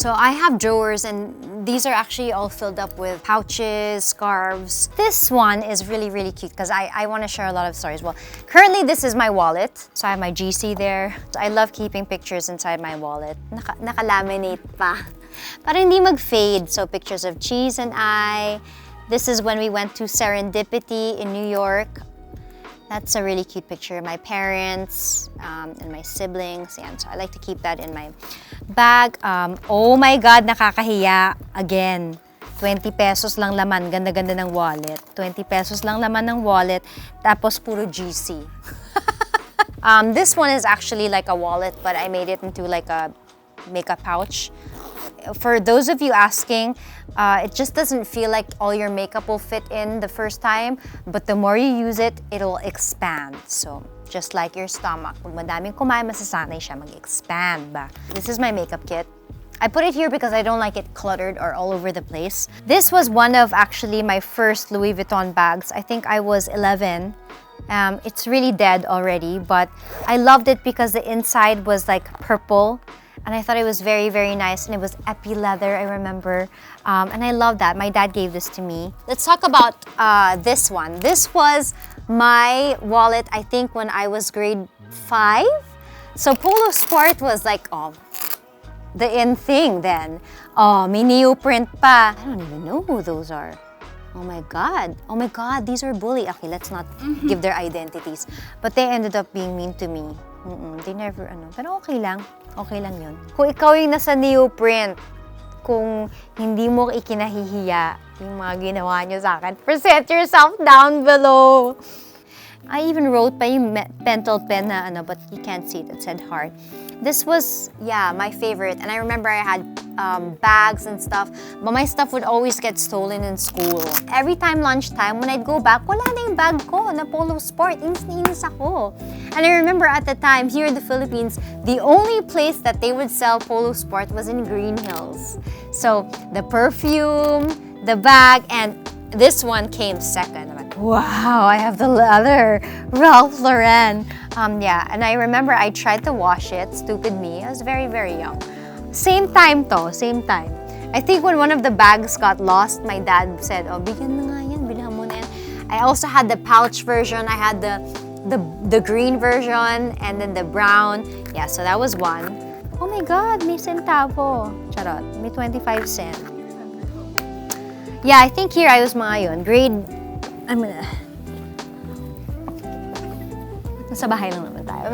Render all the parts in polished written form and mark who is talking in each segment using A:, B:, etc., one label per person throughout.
A: So I have drawers, and these are actually all filled up with pouches, scarves. This one is really, really cute because I want to share a lot of stories. Well, currently this is my wallet. So I have my GC there. So I love keeping pictures inside my wallet. Naka-laminate pa. Para hindi mag-fade. So pictures of Cheese and I. This is when we went to Serendipity in New York. That's a really cute picture of my parents and my siblings. Yan. So I like to keep that in my bag. Oh my God, nakakahiya. Again, 20 pesos lang laman. Ganda-ganda ng wallet. 20 pesos lang laman ng wallet. Tapos puro GC. This one is actually like a wallet, but I made it into like a makeup pouch. For those of you asking, it just doesn't feel like all your makeup will fit in the first time, but the more you use it, it'll expand. So, just like your stomach, pag madaming kumain, masasanay siya mag-expand ba. This is my makeup kit. I put it here because I don't like it cluttered or all over the place. This was one of actually my first Louis Vuitton bags. I think I was 11. It's really dead already, but I loved it because the inside was like purple. And I thought it was very, very nice, and it was epi leather, I remember. And I love that. My dad gave this to me. Let's talk about this one. This was my wallet, I think, when I was grade 5. So Polo Sport was like, the in thing then. May neoprint pa. I don't even know who those are. Oh my God. Oh my God, these are bully. Okay, let's not give their identities. But they ended up being mean to me. They never, pero okay lang. Okay lang yun. Kung ikaw yung nasa neoprint, kung hindi mo ikinahihiya yung mga ginawa niyo sa akin, present yourself down below. I even wrote pa yung pentel pen na but you can't see it. It said Heart. This was, yeah, my favorite. And I remember I had bags and stuff, but my stuff would always get stolen in school. Every time lunchtime, when I'd go back, wala na yung bag ko na Polo Sport. Inis na inis ako. And I remember at the time, here in the Philippines, the only place that they would sell Polo Sport was in Green Hills. So the perfume, the bag, and this one came second. I'm like, wow, I have the leather, Ralph Lauren. Yeah, and I remember I tried to wash it, stupid me. I was very, very young. Same time to, same time. I think when one of the bags got lost, my dad said, bigyan mo nga yan, bilhan mo na yan. I also had the pouch version, I had the green version, and then the brown. Yeah, so that was one. Oh my God, may centavo. Charot, may 25 cents. Yeah, I think here I was mga yun. Nasa bahay lang naman tayo.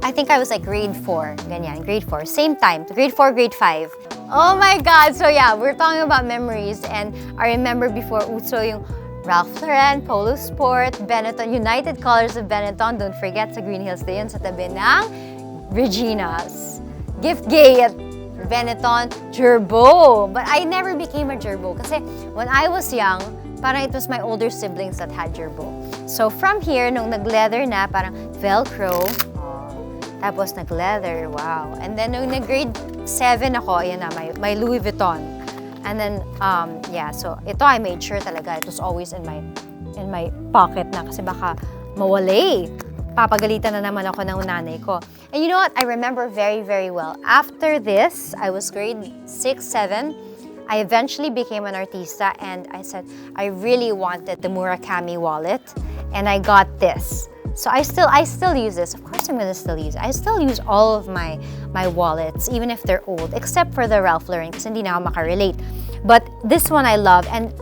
A: I think I was like grade 4. Ganyan, grade 4. Same time, grade 4, grade 5. Oh my God! So yeah, we're talking about memories. And I remember before uso yung Ralph Lauren, Polo Sport, Benetton, United Colors of Benetton. Don't forget sa Green Hills din sa tabi ng Regina's. Giftgate, Benetton, Gerbo. But I never became a Gerbo kasi when I was young, parang it was my older siblings that had Gerbo. So from here, nung nag-leather na, parang Velcro. Tapos nag-leather, wow. And then nung nag-grade 7 ako, ayan na, my Louis Vuitton. And then, yeah, so ito I made sure talaga. It was always in my pocket na kasi baka mawala. Papagalitan na naman ako ng nanay ko. And you know what? I remember very, very well. After this, I was grade 6, 7. I eventually became an artista, and I said I really wanted the Murakami wallet, and I got this. So I still use this. Of course, I'm gonna still use it. I still use all of my wallets, even if they're old, except for the Ralph Lauren, kasi hindi na ako makarelate. But this one I love, and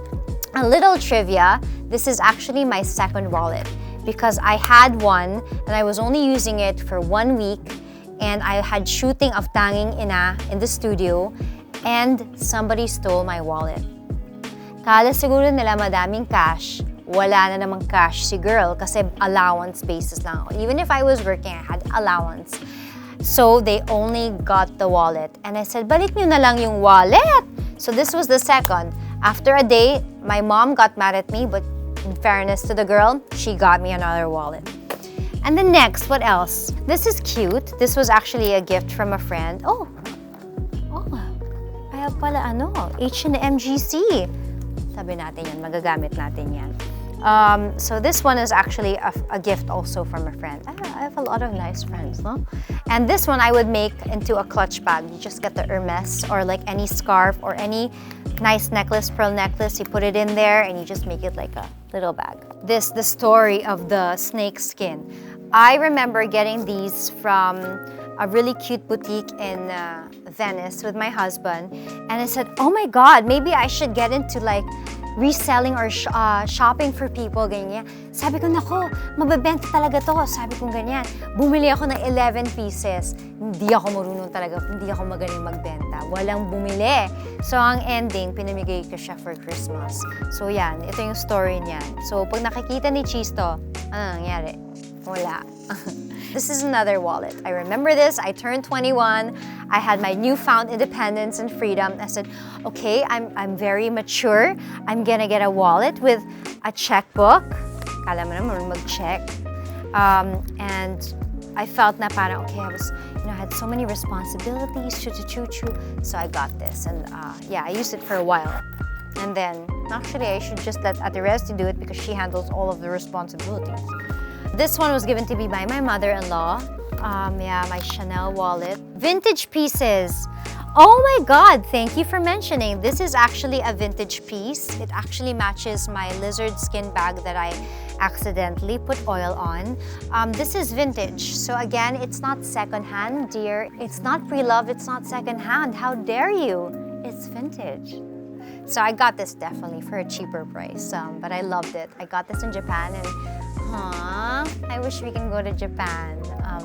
A: a little trivia: this is actually my second wallet because I had one, and I was only using it for 1 week, and I had shooting of Tanging Ina in the studio. And somebody stole my wallet. Kala siguro nila madaming cash. Wala na namang cash si girl kasi allowance basis lang ako. Even if I was working, I had allowance. So they only got the wallet. And I said, balik nyo na lang yung wallet. So this was the second. After a day, my mom got mad at me, but in fairness to the girl, she got me another wallet. And then next, what else? This is cute. This was actually a gift from a friend. Oh, kaya pala H&M GC. Sabi natin yan, magagamit natin yan. So this one is actually a gift also from a friend. I have a lot of nice friends, no? And this one I would make into a clutch bag. You just get the Hermes or like any scarf or any nice necklace, pearl necklace. You put it in there and you just make it like a little bag. The story of the snake skin. I remember getting these from a really cute boutique in Venice with my husband. And I said, oh my God, maybe I should get into like reselling or shopping for people, ganyan. Sabi ko, nako, mabebenta talaga to. Sabi ko ganyan. Bumili ako ng 11 pieces. Hindi ako marunong talaga, hindi ako magaling magbenta. Walang bumili. So, ang ending, pinamigay ko siya for Christmas. So, yan. Ito yung story niyan. So, pag nakikita ni Chisto, ano nangyari? Wala. This is another wallet. I remember this. I turned 21. I had my newfound independence and freedom. I said, okay, I'm very mature. I'm gonna get a wallet with a checkbook. Kala mo naman mag-check. And I felt na parang, okay, I had so many responsibilities, choo-choo-choo. So I got this. And yeah, I used it for a while. And then, actually, I should just let Adiresti do it because she handles all of the responsibilities. This one was given to me by my mother-in-law. Yeah, my Chanel wallet. Vintage pieces. Oh my God, thank you for mentioning. This is actually a vintage piece. It actually matches my lizard skin bag that I accidentally put oil on. This is vintage. So again, it's not secondhand, dear. It's not pre-loved, it's not secondhand. How dare you? It's vintage. So I got this definitely for a cheaper price, but I loved it. I got this in Japan and I wish we can go to Japan.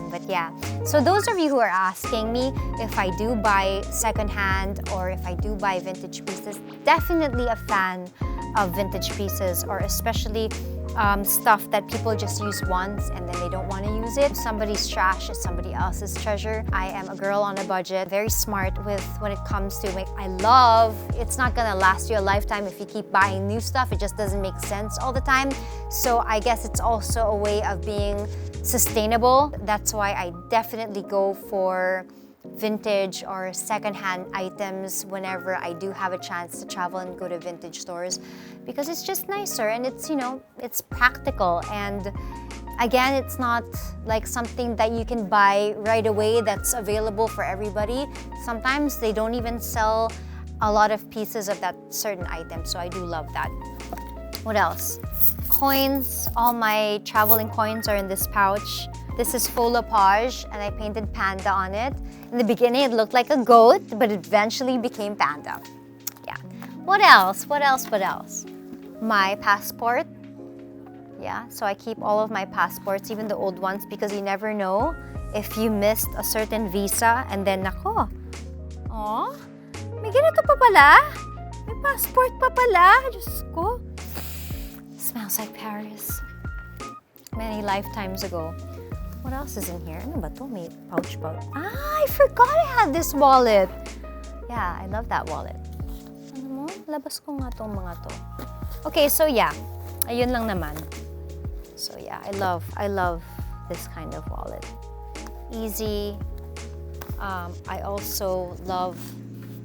A: But yeah, so those of you who are asking me if I do buy secondhand or if I do buy vintage pieces, definitely a fan of vintage pieces, or especially stuff that people just use once and then they don't want to use it. Somebody's trash is somebody else's treasure. I am a girl on a budget, very smart with when it comes to it's not gonna last you a lifetime if you keep buying new stuff. It just doesn't make sense all the time. So I guess it's also a way of being sustainable. That's why I definitely go for vintage or secondhand items whenever I do have a chance to travel and go to vintage stores, because it's just nicer and it's, it's practical. And again, it's not like something that you can buy right away that's available for everybody. Sometimes they don't even sell a lot of pieces of that certain item, so I do love that. What else? Coins. All my traveling coins are in this pouch. This is faux lapage, and I painted panda on it. In the beginning, it looked like a goat, but it eventually became panda. Yeah. What else? What else? What else? My passport. Yeah, so I keep all of my passports, even the old ones, because you never know if you missed a certain visa and then, nako, oh, may ganito pa pala? May passport pa pala? Diyos ko. Smells like Paris. Many lifetimes ago. What else is in here? Ano ba to? May pouch. Ah, I forgot I had this wallet. Yeah, I love that wallet. Ano mo? Labas ko nga tong mga to. Okay, so yeah. Ayun lang naman. So yeah, I love this kind of wallet. Easy. I also love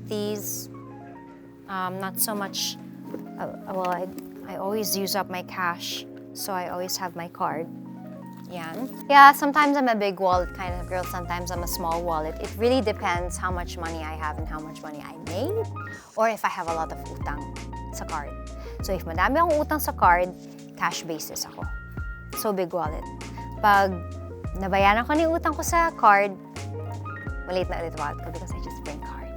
A: these. Not so much, I always use up my cash, so I always have my card. Yan. Yeah, sometimes I'm a big wallet kind of girl, sometimes I'm a small wallet. It really depends how much money I have and how much money I made, or if I have a lot of utang sa card. So if madami akong utang sa card, cash basis ako. So big wallet. Pag nabayaran ko ni utang ko sa card, maliit na ulit wallet ko because I just bring card.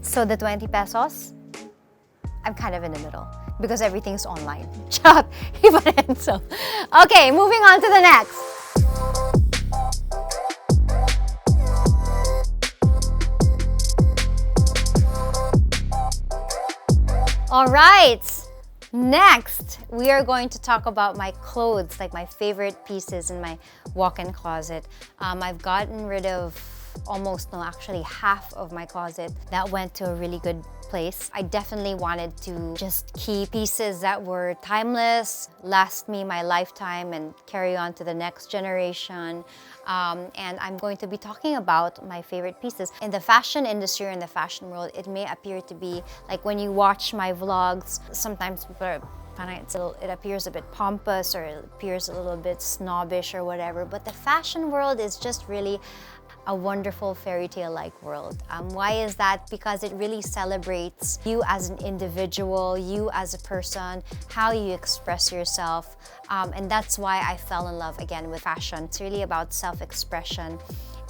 A: So the 20 pesos, I'm kind of in the middle because everything's online. Chot! Iba rin. So, okay, moving on to the next. All right, next we are going to talk about my clothes, like my favorite pieces in my walk-in closet. I've gotten rid of actually half of my closet. That went to a really good place. I definitely wanted to just keep pieces that were timeless, last me my lifetime, and carry on to the next generation. And I'm going to be talking about my favorite pieces. In the fashion industry or in the fashion world, it may appear to be like when you watch my vlogs, sometimes people are it appears a bit pompous or it appears a little bit snobbish or whatever, but the fashion world is just really a wonderful fairy tale-like world. Why is that? Because it really celebrates you as an individual, you as a person, how you express yourself, and that's why I fell in love again with fashion. It's really about self-expression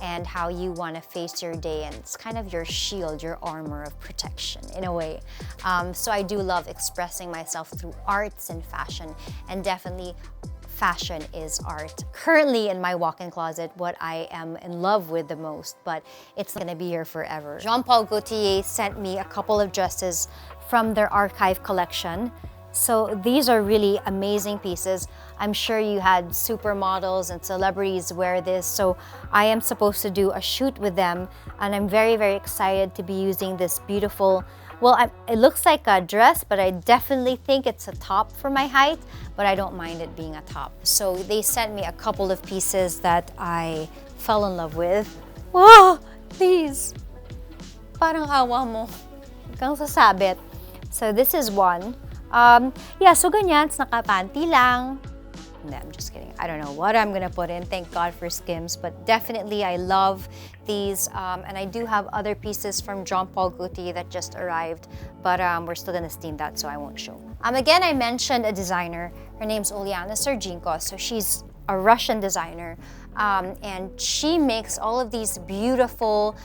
A: and how you want to face your day, and it's kind of your shield, your armor of protection in a way. So I do love expressing myself through arts and fashion, and definitely fashion is art. Currently in my walk-in closet, what I am in love with the most, but it's gonna be here forever. Jean Paul Gaultier sent me a couple of dresses from their archive collection. So these are really amazing pieces. I'm sure you had supermodels and celebrities wear this, so I am supposed to do a shoot with them, and I'm very, very excited to be using this beautiful, well, it looks like a dress, but I definitely think it's a top for my height, but I don't mind it being a top. So they sent me a couple of pieces that I fell in love with. Wow, these! Parang awa mo. Kang sasabit. So this is one. Yeah, so ganyan, it's naka-panty lang. No, I'm just kidding. I don't know what I'm gonna put in. Thank God for Skims, but definitely I love these. And I do have other pieces from Jean Paul Gaultier that just arrived, but we're still gonna steam that, so I won't show. Again, I mentioned a designer. Her name's Uliana Serginko, so she's a Russian designer, and she makes all of these beautiful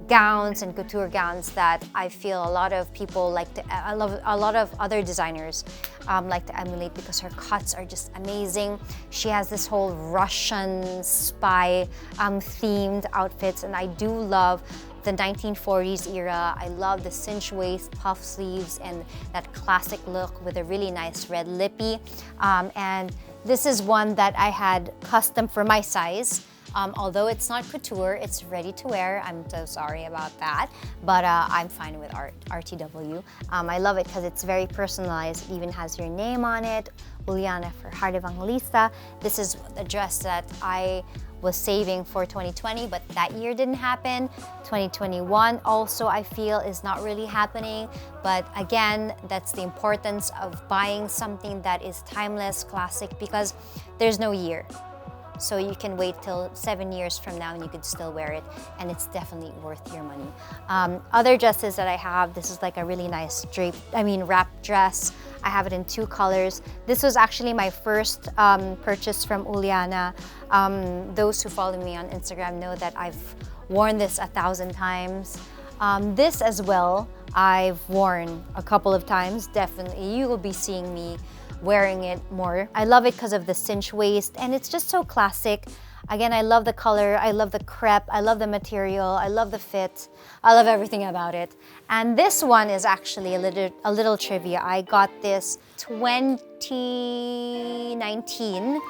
A: gowns and couture gowns that I feel a lot of people like to, a lot of other designers like to emulate, because her cuts are just amazing. She has this whole Russian spy themed outfits, and I do love the 1940s era. I love the cinch waist, puff sleeves, and that classic look with a really nice red lippy. And this is one that I had custom for my size. Although it's not couture, it's ready to wear. I'm so sorry about that, but I'm fine with RTW. I love it because it's very personalized. It even has your name on it, Uliana for Heart Evangelista. This is a dress that I was saving for 2020, but that year didn't happen. 2021 also, I feel, is not really happening. But again, that's the importance of buying something that is timeless, classic, because there's no year. So you can wait till 7 years from now and you could still wear it, and it's definitely worth your money. Other dresses that I have, this is like a really nice wrap dress. I have it in 2 colors. This was actually my first purchase from Uliana. Those who follow me on Instagram know that I've worn this 1,000 times. This as well, I've worn a couple of times. Definitely, you will be seeing me wearing it more. I love it because of the cinch waist, and it's just so classic. Again, I love the color, I love the crepe, I love the material, I love the fit, I love everything about it. And this one is actually a little trivia. I got this 2019.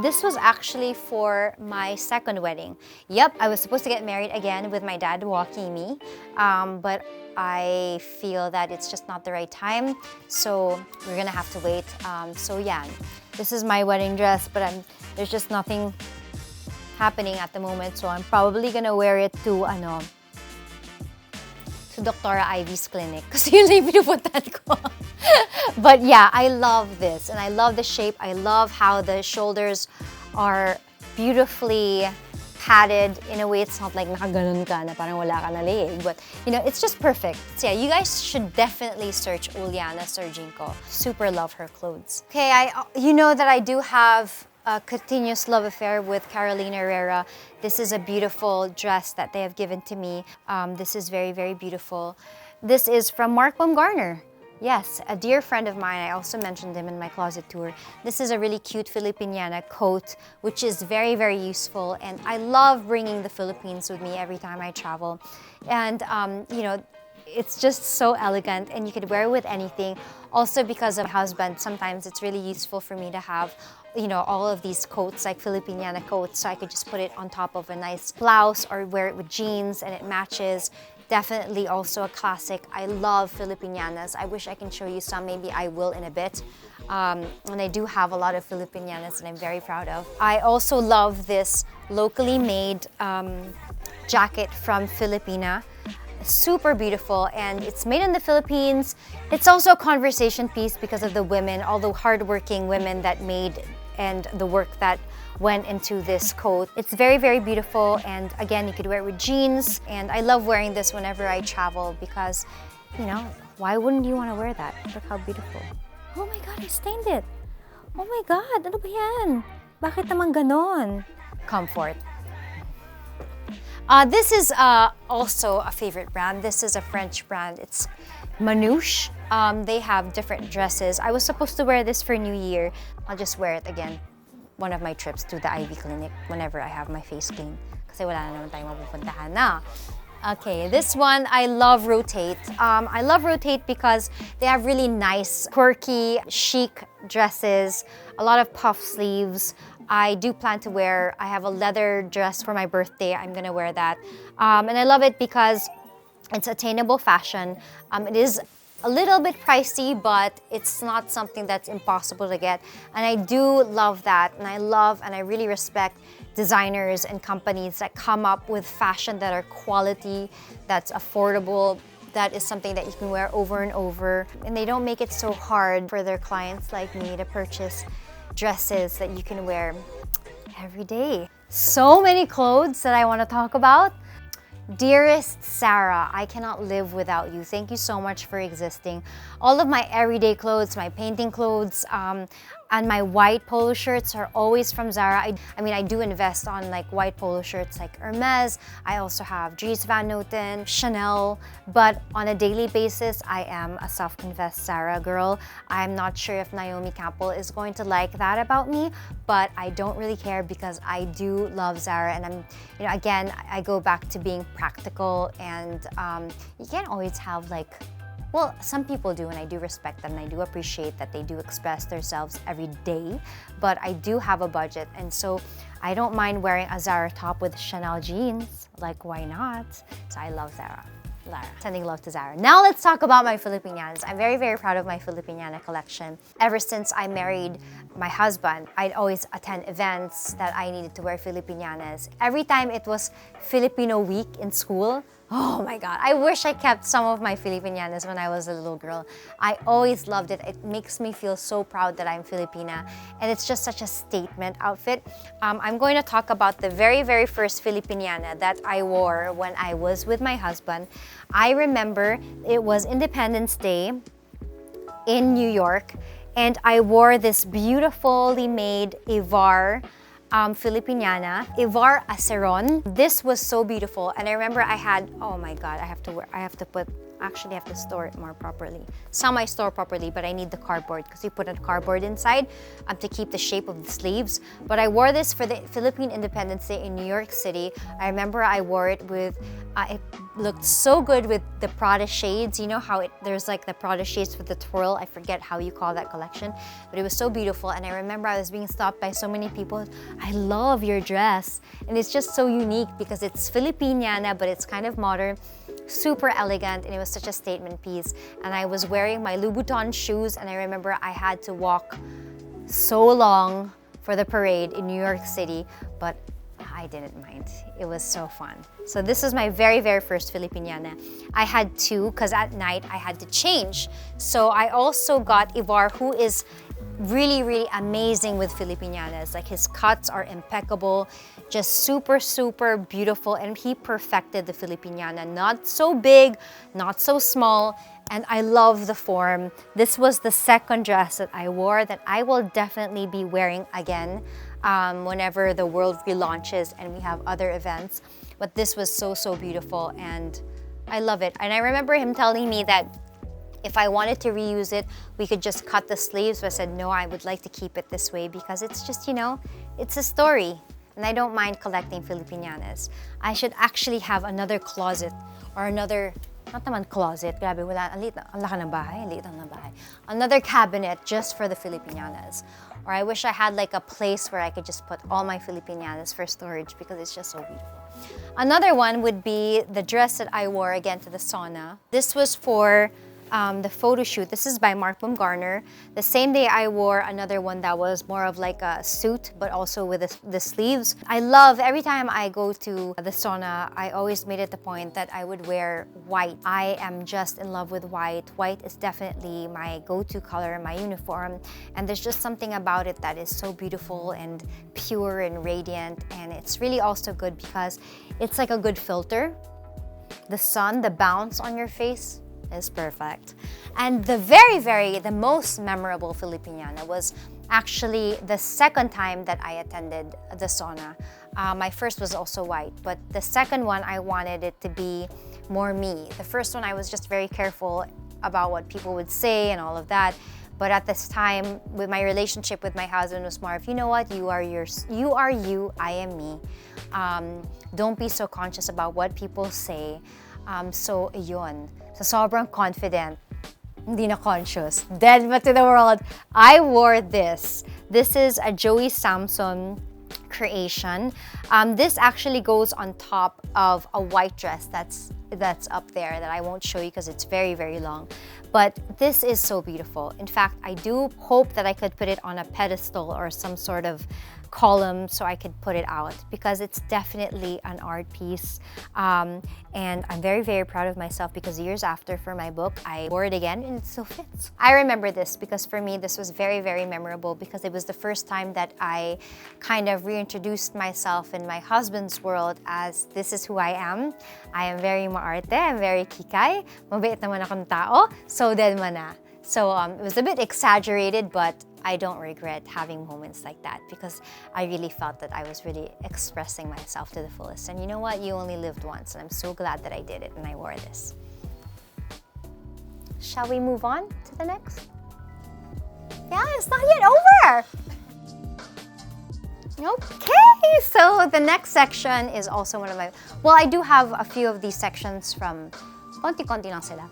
A: This was actually for my second wedding. Yep, I was supposed to get married again with my dad walking me, but I feel that it's just not the right time, so we're gonna have to wait. So yeah, this is my wedding dress, but there's just nothing happening at the moment, so I'm probably gonna wear it to Dr. Ivy's clinic, kasi yun lang yung pinupuntahan ko. But yeah, I love this, and I love the shape. I love how the shoulders are beautifully padded. In a way, it's not like nakaganon ka na parang wala ka na leg, but you know, it's just perfect. So yeah, you guys should definitely search Uliana Serginko. Super love her clothes. Okay, you know that I do have a continuous love affair with Carolina Herrera. This is a beautiful dress that they have given to me. This is very, very beautiful. This is from Mark Baumgartner. Yes, a dear friend of mine. I also mentioned him in my closet tour. This is a really cute Filipiniana coat, which is very, very useful. And I love bringing the Philippines with me every time I travel. And, you know, it's just so elegant, and you could wear it with anything. Also, because of my husband, sometimes it's really useful for me to have, you know, all of these coats, like Filipiniana coats, so I could just put it on top of a nice blouse or wear it with jeans and it matches. Definitely also a classic. I love Filipinianas. I wish I can show you some. Maybe I will in a bit. And I do have a lot of Filipinianas that I'm very proud of. I also love this locally made jacket from Filipina. super beautiful, and it's made in the Philippines. It's also a conversation piece because of the women, all the hardworking women that made and the work that went into this coat. It's very, very beautiful, and again, you could wear it with jeans, and I love wearing this whenever I travel because, you know, why wouldn't you want to wear that? Look how beautiful. Oh my God, I stained it. Oh my God, ano ba yan? Bakit naman ganon? Comfort. This is also a favorite brand. This is a French brand. It's Manouche. They have different dresses. I was supposed to wear this for New Year. I'll just wear it again. One of my trips to the IV clinic whenever I have my face clean. Kasi wala na naman tayong mapupuntahan na. Okay, this one, I love Rotate. I love Rotate because they have really nice, quirky, chic dresses, a lot of puff sleeves. I do plan to wear, I have a leather dress for my birthday. I'm gonna wear that. And I love it because it's attainable fashion. It is a little bit pricey, but it's not something that's impossible to get. And I do love that. And I love and I really respect designers and companies that come up with fashion that are quality, that's affordable, that is something that you can wear over and over. And they don't make it so hard for their clients like me to purchase dresses that you can wear every day. So many clothes that I want to talk about. Dearest Sarah, I cannot live without you. Thank you so much for existing. All of my everyday clothes, my painting clothes, and my white polo shirts are always from Zara. I mean, I do invest on like white polo shirts like Hermes. I also have Dries Van Noten, Chanel, but on a daily basis, I am a self-confessed Zara girl. I'm not sure if Naomi Campbell is going to like that about me, but I don't really care because I do love Zara, and I'm, you know, again, I go back to being practical, and you can't always have like, well, some people do, and I do respect them, and I do appreciate that they do express themselves every day, but I do have a budget, and so I don't mind wearing a Zara top with Chanel jeans. Like, why not? So I love Zara. Sending love to Zara. Now let's talk about my Filipiñanas. I'm very, very proud of my Filipiñana collection. Ever since I married my husband, I'd always attend events that I needed to wear Filipiñanas. Every time it was Filipino week in school, oh my God, I wish I kept some of my Filipiñanas when I was a little girl. I always loved it. It makes me feel so proud that I'm Filipina, and it's just such a statement outfit. I'm going to talk about the very, very first Filipiñana that I wore when I was with my husband. I remember it was Independence Day in New York, and I wore this beautifully made Ivar Filipiñana, Ivar Aceron. This was so beautiful, and I remember I had, oh my God, I have to store it more properly. Some I store properly, but I need the cardboard because you put a cardboard inside to keep the shape of the sleeves. But I wore this for the Philippine Independence Day in New York City. I remember I wore it with, it looked so good with the Prada shades. You know how there's like the Prada shades with the twirl. I forget how you call that collection, but it was so beautiful. And I remember I was being stopped by so many people. I love your dress. And it's just so unique because it's Filipiñana, but it's kind of modern, super elegant, and it was such a statement piece. And I was wearing my Vuitton shoes, and I remember I had to walk so long for the parade in New York City, but I didn't mind. It was so fun. So this is my very, very first Filipiñana. I had two because at night I had to change. So I also got Ivar, who is really, really amazing with Filipiñanas. Like, his cuts are impeccable, just super, super beautiful, and he perfected the Filipiñana. Not so big, not so small, and I love the form. This was the second dress that I wore that I will definitely be wearing again whenever the world relaunches and we have other events. But this was so, so beautiful, and I love it. And I remember him telling me that if I wanted to reuse it, we could just cut the sleeves, but I said, no, I would like to keep it this way because it's just, you know, it's a story. And I don't mind collecting Filipiñanas. I should actually have another closet or another, not naman closet, grabe, wala, ang laki ng bahay, ang liit lang ng bahay. Another cabinet just for the Filipiñanas. Or I wish I had like a place where I could just put all my Filipiñanas for storage because it's just so beautiful. Another one would be the dress that I wore again to the sauna. This was for the photo shoot. This is by Mark Baumgartner. The same day I wore another one that was more of like a suit, but also with the sleeves. I love, every time I go to the sauna, I always made it the point that I would wear white. I am just in love with white. White is definitely my go-to color, my uniform. And there's just something about it that is so beautiful and pure and radiant. And it's really also good because it's like a good filter. The sun, the bounce on your face is perfect. And the most memorable Filipiniana was actually the second time that I attended the sauna. My first was also white, but the second one I wanted it to be more me. The first one I was just very careful about what people would say and all of that. But at this time, with my relationship with my husband was more of, you know what, you are you, I am me. Don't be so conscious about what people say. So, yun. So, sobrang confident, hindi na conscious. Dead but to the world. I wore this. This is a Joey Samson creation. This actually goes on top of a white dress that's up there that I won't show you because it's very, very long. But this is so beautiful. In fact, I do hope that I could put it on a pedestal or some sort of column so I could put it out because it's definitely an art piece. And I'm very, very proud of myself because years after for my book, I wore it again and it still fits. I remember this because for me, this was very, very memorable because it was the first time that I kind of reintroduced myself in my husband's world as this is who I am. I am very maarte, I'm very kikay, mabait naman akong tao, so dead man na. So it was a bit exaggerated, but I don't regret having moments like that because I really felt that I was really expressing myself to the fullest. And you know what? You only lived once, and I'm so glad that I did it and I wore this. Shall we move on to the next? Yeah, it's not yet over! Okay, so the next section is also one of my... Well, I do have a few of these sections from... Konti-konti lang sila.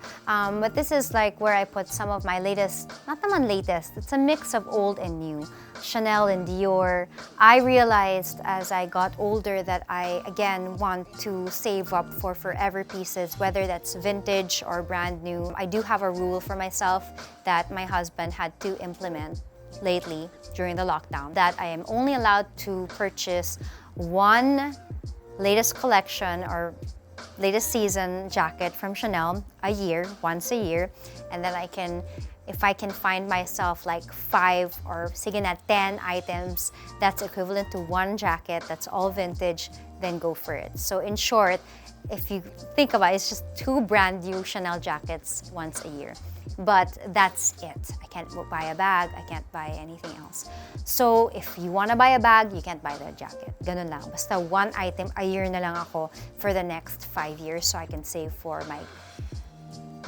A: But this is like where I put some of my latest, not naman latest, it's a mix of old and new. Chanel and Dior. I realized as I got older that I, again, want to save up for forever pieces, whether that's vintage or brand new. I do have a rule for myself that my husband had to implement lately during the lockdown, that I am only allowed to purchase one latest collection or latest season jacket from Chanel once a year, and then I can, if I can find myself like 5 or sige na 10 items that's equivalent to one jacket that's all vintage, then go for it. So in short, if you think about it, it's just 2 brand new Chanel jackets once a year. But that's it. I can't buy a bag, I can't buy anything else. So if you want to buy a bag, you can't buy the jacket. Ganun lang. Basta one item a year na lang ako for the next 5 years so I can save for my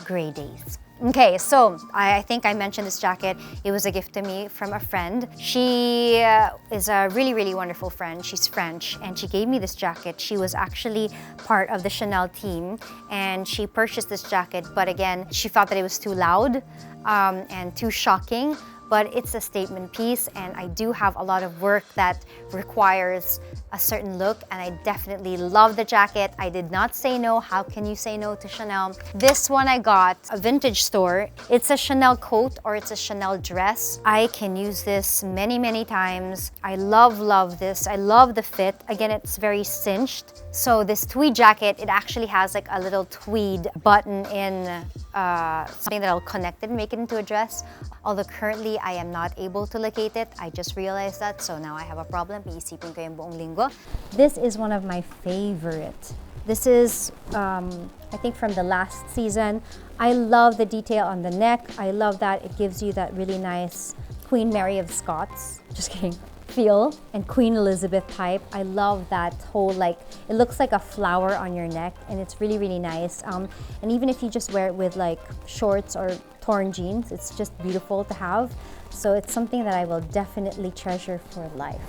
A: gray days. Okay, so I think I mentioned this jacket. It was a gift to me from a friend. She is a really, really wonderful friend. She's French, and she gave me this jacket. She was actually part of the Chanel team, and she purchased this jacket, but again, she thought that it was too loud and too shocking. But it's a statement piece, and I do have a lot of work that requires a certain look, and I definitely love the jacket. I did not say no. How can you say no to Chanel? This one I got a vintage store. It's a Chanel coat or it's a Chanel dress. I can use this many, many times. I love this. I love the fit. Again, it's very cinched. So this tweed jacket, it actually has like a little tweed button in something that'll connect it and make it into a dress. Although currently I am not able to locate it. I just realized that, so now I have a problem. Iisipin ko yung buong linggo. This is one of my favorite. This is, I think from the last season. I love the detail on the neck. I love that it gives you that really nice Queen Mary of Scots. Just kidding. Feel and Queen Elizabeth type. I love that whole, like, it looks like a flower on your neck, and it's really, really nice. And even if you just wear it with like shorts or torn jeans, it's just beautiful to have. So it's something that I will definitely treasure for life.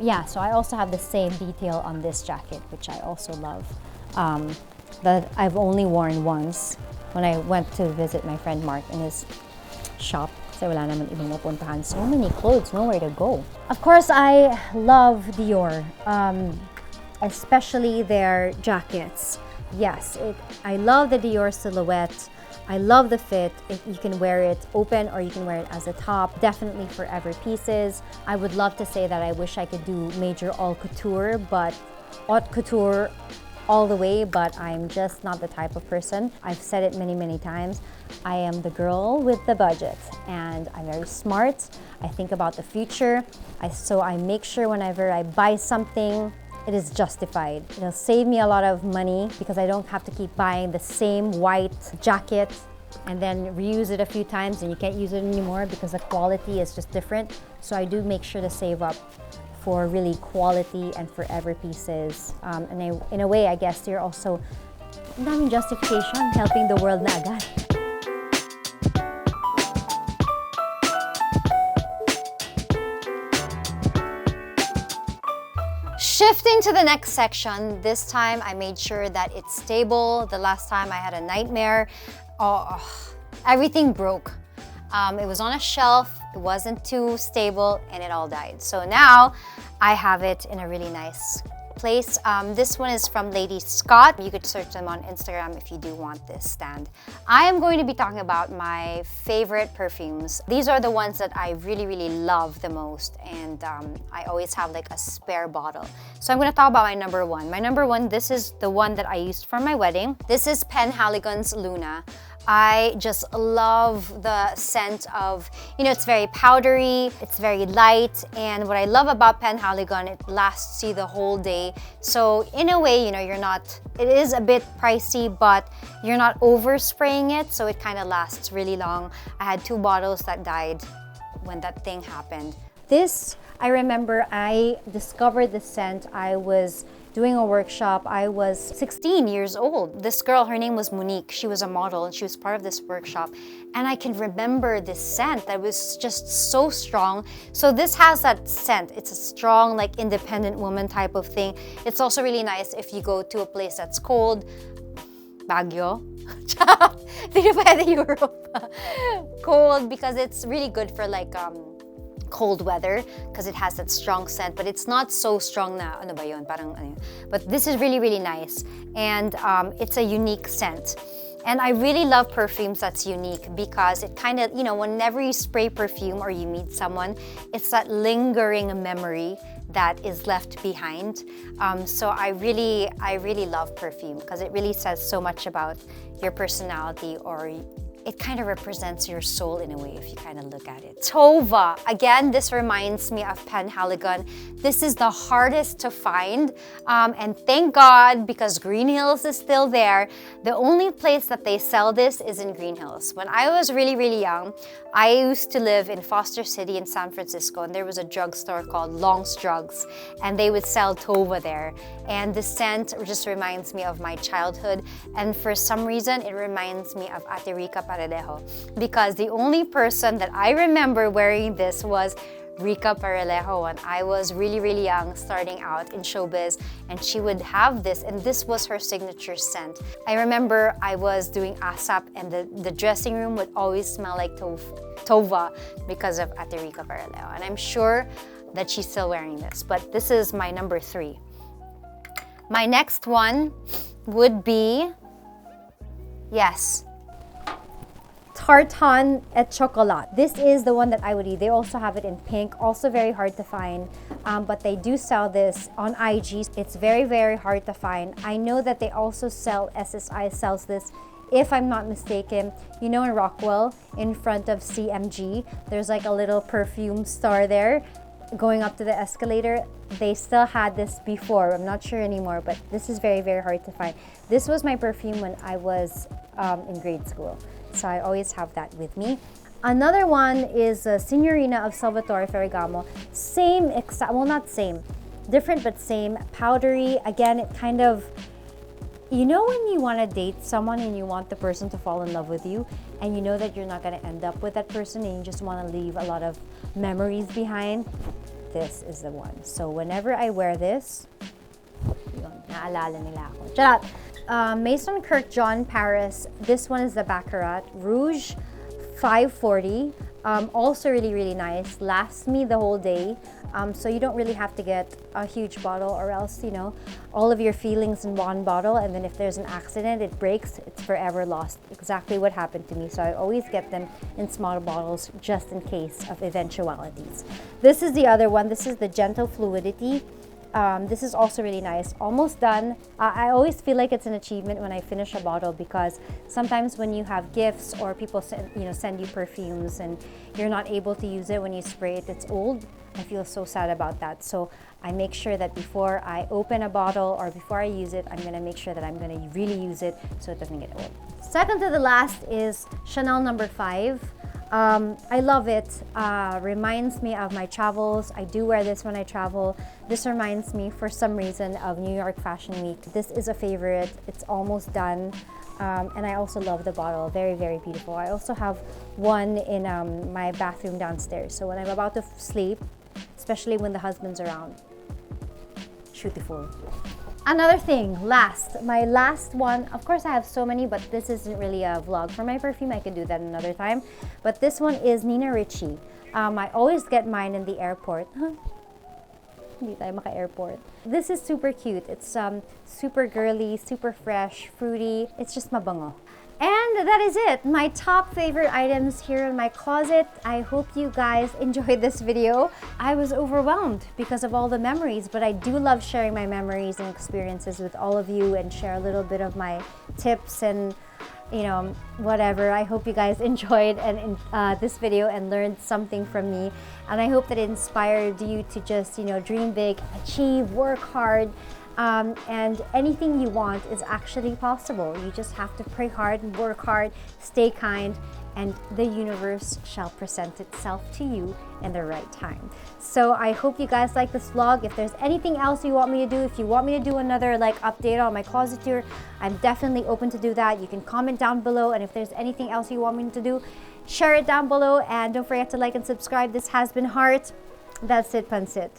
A: Yeah, so I also have the same detail on this jacket, which I also love. That I've only worn once when I went to visit my friend Mark in his shop. Kasi wala naman ibang mapuntahan. So many clothes, nowhere to go. Of course, I love Dior, especially their jackets. Yes, I love the Dior silhouette. I love the fit. You can wear it open or you can wear it as a top. Definitely forever pieces. I would love to say that I wish I could do major haute couture, but haute couture all the way, but I'm just not the type of person. I've said it many, many times. I am the girl with the budget, and I'm very smart. I think about the future. So I make sure whenever I buy something, it is justified. It'll save me a lot of money because I don't have to keep buying the same white jacket and then reuse it a few times and you can't use it anymore because the quality is just different. So I do make sure to save up for really quality and forever pieces. And in a way, I guess you're also daming justification, helping the world na agad. Shifting to the next section, this time I made sure that it's stable. The last time I had a nightmare, everything broke. It was on a shelf, it wasn't too stable, and it all died. So now I have it in a really nice place. This one is from Lady Scott. You could search them on Instagram if you do want this stand. I am going to be talking about my favorite perfumes. These are the ones that I really, really love the most, and I always have like a spare bottle. So I'm going to talk about my number one. My number one, this is the one that I used for my wedding. This is Penhaligon's Luna. I just love the scent of, it's very powdery, it's very light, and what I love about Penhaligon, it lasts you the whole day. So in a way, it is a bit pricey, but you're not overspraying it, so it kind of lasts really long. I had 2 bottles that died when that thing happened. This, I remember I discovered the scent. I was doing a workshop. I was 16 years old. This girl, her name was Monique. She was a model and she was part of this workshop. And I can remember this scent that was just so strong. So this has that scent. It's a strong, like independent woman type of thing. It's also really nice if you go to a place that's cold. Baguio. Hindi pwede Europe. Cold, because it's really good for like cold weather because it has that strong scent, but it's not so strong na ano ba yun, parang ano yun. But this is really, really nice, and it's a unique scent. And I really love perfumes that's unique because it kind of, whenever you spray perfume or you meet someone, it's that lingering memory that is left behind. So I really love perfume because it really says so much about your personality, or it kind of represents your soul in a way if you kind of look at it. Tova. Again, this reminds me of Penhaligon. This is the hardest to find, and thank God, because Green Hills is still there. The only place that they sell this is in Green Hills. When I was really, really young, I used to live in Foster City in San Francisco, and there was a drugstore called Long's Drugs, and they would sell Tova there. And the scent just reminds me of my childhood, and for some reason, it reminds me of Ate Rica Paralejo, because the only person that I remember wearing this was Rica Paralejo when I was really, really young, starting out in showbiz, and she would have this, and this was her signature scent. I remember I was doing ASAP, and the dressing room would always smell like Tova because of Ate Rica Paralejo, and I'm sure that she's still wearing this, but this is my number 3. My next one would be, yes, Tartan et Chocolat. This is the one that I would eat. They also have it in pink, also very hard to find, but they do sell this on IG. It's very, very hard to find. I know that they also sell, SSI sells this, if I'm not mistaken. In Rockwell, in front of CMG, there's like a little perfume store there. Going up to the escalator, they still had this before. I'm not sure anymore, but this is very, very hard to find. This was my perfume when I was in grade school, so I always have that with me. Another one is Signorina of Salvatore Ferragamo. Same, well, not same, different but same, powdery. Again, it kind of, when you want to date someone and you want the person to fall in love with you, and you know that you're not going to end up with that person and you just want to leave a lot of memories behind, this is the one. So whenever I wear this, naalala nila ako. Charot! Maison Kirkjohn Paris. This one is the Baccarat Rouge 540. Also really, really nice. Lasts me the whole day. So you don't really have to get a huge bottle, or else, you know, all of your feelings in one bottle, and then if there's an accident, it breaks, it's forever lost. Exactly what happened to me. So I always get them in smaller bottles just in case of eventualities. This is the other one. This is the Gentle Fluidity. This is also really nice. Almost done. I always feel like it's an achievement when I finish a bottle, because sometimes when you have gifts or people send you perfumes and you're not able to use it when you spray it, it's old. I feel so sad about that. So I make sure that before I open a bottle or before I use it, I'm gonna make sure that I'm gonna really use it so it doesn't get old. Second to the last is Chanel No. 5. I love it. Reminds me of my travels. I do wear this when I travel. This reminds me, for some reason, of New York Fashion Week. This is a favorite. It's almost done. And I also love the bottle. Very, very beautiful. I also have one in my bathroom downstairs. So when I'm about to sleep, especially when the husband's around, beautiful. Another thing, my last one, of course I have so many, but this isn't really a vlog for my perfume. I could do that another time. But this one is Nina Ritchie. I always get mine in the airport. Hindi tayo maka-airport. This is super cute. It's super girly, super fresh, fruity. It's just mabango. And that is it, my top favorite items here in my closet. I hope you guys enjoyed this video. I was overwhelmed because of all the memories, but I do love sharing my memories and experiences with all of you and share a little bit of my tips and, you know, whatever. I hope you guys enjoyed this video and learned something from me. And I hope that it inspired you to just, you know, dream big, achieve, work hard. And anything you want is actually possible. You just have to pray hard and work hard, stay kind, and the universe shall present itself to you in the right time. So I hope you guys like this vlog. If there's anything else you want me to do, if you want me to do another update on my closet tour, I'm definitely open to do that. You can comment down below, and if there's anything else you want me to do, share it down below, and don't forget to like and subscribe. This has been Heart. That's it, Pansit.